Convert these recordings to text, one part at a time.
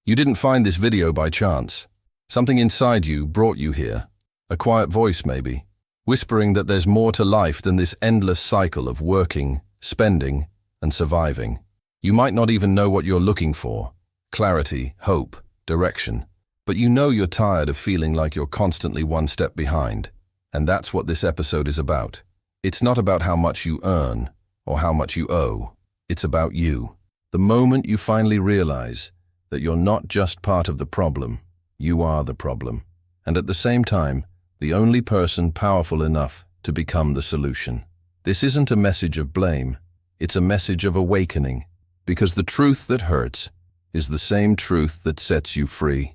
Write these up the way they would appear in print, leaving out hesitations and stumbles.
You didn't find this video by chance. Something inside you brought you here. A quiet voice, maybe, whispering that there's more to life than this endless cycle of working, spending, and surviving. You might not even know what you're looking for. Clarity, hope, direction. But you know you're tired of feeling like you're constantly one step behind. And that's what this episode is about. It's not about how much you earn or how much you owe. It's about you. The moment you finally realize that you're not just part of the problem, you are the problem. And at the same time, the only person powerful enough to become the solution. This isn't a message of blame. It's a message of awakening. Because the truth that hurts is the same truth that sets you free.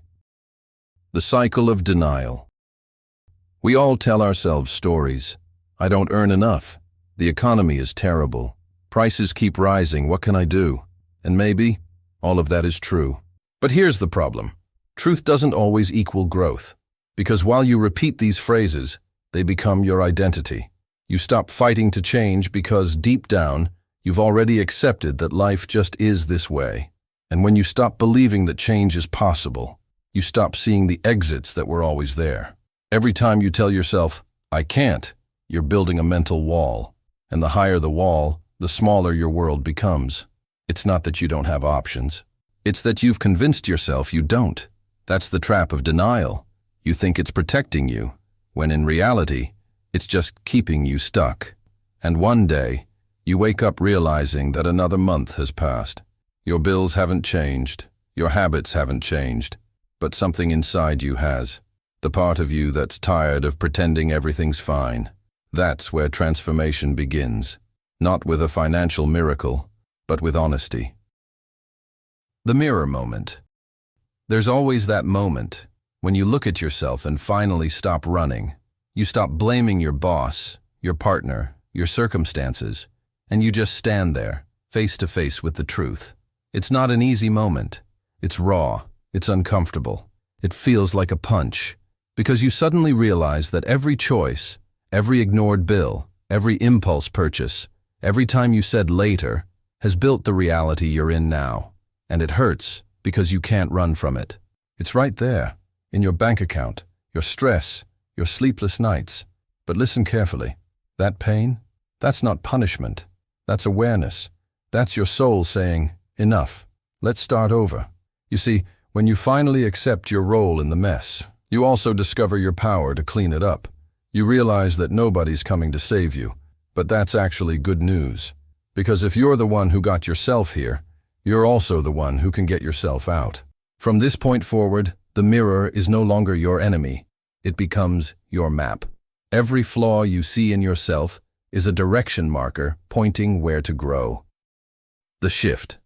The cycle of denial. We all tell ourselves stories. I don't earn enough. The economy is terrible. Prices keep rising. What can I do? And maybe all of that is true. But here's the problem. Truth doesn't always equal growth. Because while you repeat these phrases, they become your identity. You stop fighting to change because deep down, you've already accepted that life just is this way. And when you stop believing that change is possible, you stop seeing the exits that were always there. Every time you tell yourself, I can't, you're building a mental wall. And the higher the wall, the smaller your world becomes. It's not that you don't have options. It's that you've convinced yourself you don't. That's the trap of denial. You think it's protecting you, when in reality, it's just keeping you stuck. And one day, you wake up realizing that another month has passed. Your bills haven't changed, your habits haven't changed, but something inside you has. The part of you that's tired of pretending everything's fine. That's where transformation begins. Not with a financial miracle, but with honesty. The mirror moment. There's always that moment when you look at yourself and finally stop running. You stop blaming your boss, your partner, your circumstances, and you just stand there, face to face with the truth. It's not an easy moment. It's raw. It's uncomfortable. It feels like a punch, because you suddenly realize that every choice, every ignored bill, every impulse purchase, every time you said later, has built the reality you're in now. And it hurts because you can't run from it. It's right there, in your bank account, your stress, your sleepless nights. But listen carefully. That pain? That's not punishment. That's awareness. That's your soul saying, enough. Let's start over. You see, when you finally accept your role in the mess, you also discover your power to clean it up. You realize that nobody's coming to save you. But that's actually good news. Because if you're the one who got yourself here, you're also the one who can get yourself out. From this point forward, the mirror is no longer your enemy. It becomes your map. Every flaw you see in yourself is a direction marker pointing where to grow. The shift.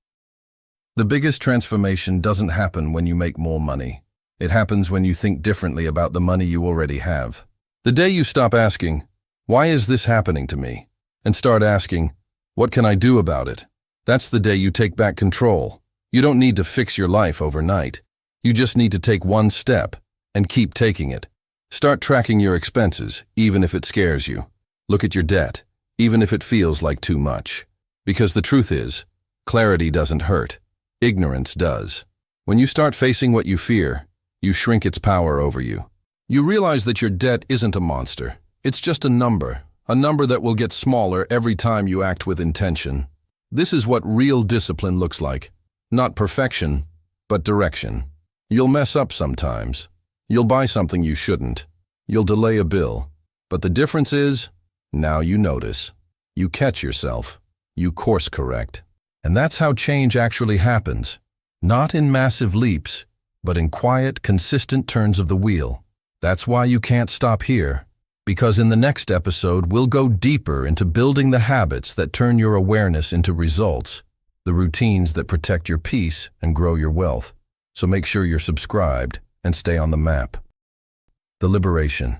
The biggest transformation doesn't happen when you make more money. It happens when you think differently about the money you already have. The day you stop asking, why is this happening to me? And start asking, what can I do about it? That's the day you take back control. You don't need to fix your life overnight. You just need to take one step and keep taking it. Start tracking your expenses, even if it scares you. Look at your debt, even if it feels like too much. Because the truth is, clarity doesn't hurt. Ignorance does. When you start facing what you fear, you shrink its power over you. You realize that your debt isn't a monster. It's just a number that will get smaller every time you act with intention. This is what real discipline looks like. Not perfection, but direction. You'll mess up sometimes. You'll buy something you shouldn't. You'll delay a bill. But the difference is, now you notice. You catch yourself. You course correct. And that's how change actually happens. Not in massive leaps, but in quiet, consistent turns of the wheel. That's why you can't stop here. Because in the next episode, we'll go deeper into building the habits that turn your awareness into results, the routines that protect your peace and grow your wealth. So make sure you're subscribed and stay on the map. The liberation.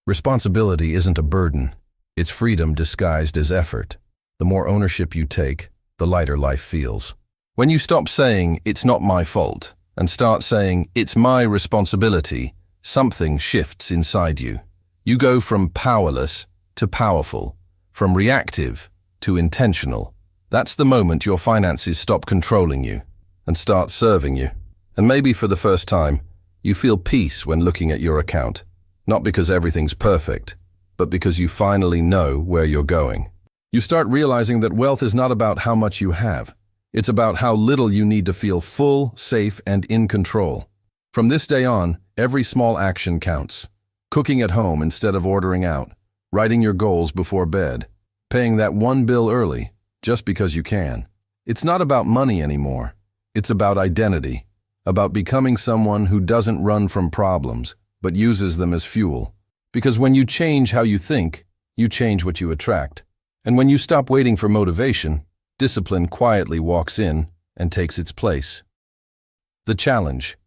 Responsibility isn't a burden. It's freedom disguised as effort. The more ownership you take, the lighter life feels. When you stop saying, it's not my fault, and start saying, it's my responsibility, something shifts inside you. You go from powerless to powerful, from reactive to intentional. That's the moment your finances stop controlling you and start serving you. And maybe for the first time, you feel peace when looking at your account, not because everything's perfect, but because you finally know where you're going. You start realizing that wealth is not about how much you have. It's about how little you need to feel full, safe, and in control. From this day on, every small action counts. Cooking at home instead of ordering out, writing your goals before bed, paying that one bill early, just because you can. It's not about money anymore. It's about identity, about becoming someone who doesn't run from problems, but uses them as fuel. Because when you change how you think, you change what you attract. And when you stop waiting for motivation, discipline quietly walks in and takes its place. The challenge.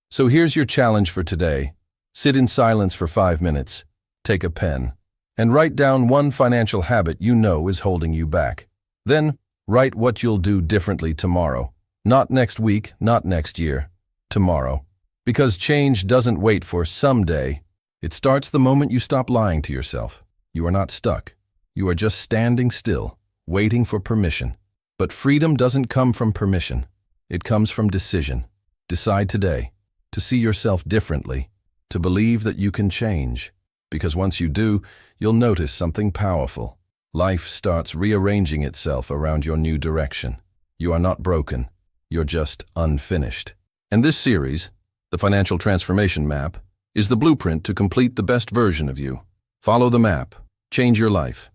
So here's your challenge for today. Sit in silence for 5 minutes, take a pen, and write down one financial habit you know is holding you back. Then, write what you'll do differently tomorrow. Not next week, not next year. Tomorrow. Because change doesn't wait for someday. It starts the moment you stop lying to yourself. You are not stuck. You are just standing still, waiting for permission. But freedom doesn't come from permission. It comes from decision. Decide today to see yourself differently, to believe that you can change. Because once you do, you'll notice something powerful. Life starts rearranging itself around your new direction. You are not broken. You're just unfinished. And this series, the Financial Transformation Map, is the blueprint to complete the best version of you. Follow the map. Change your life.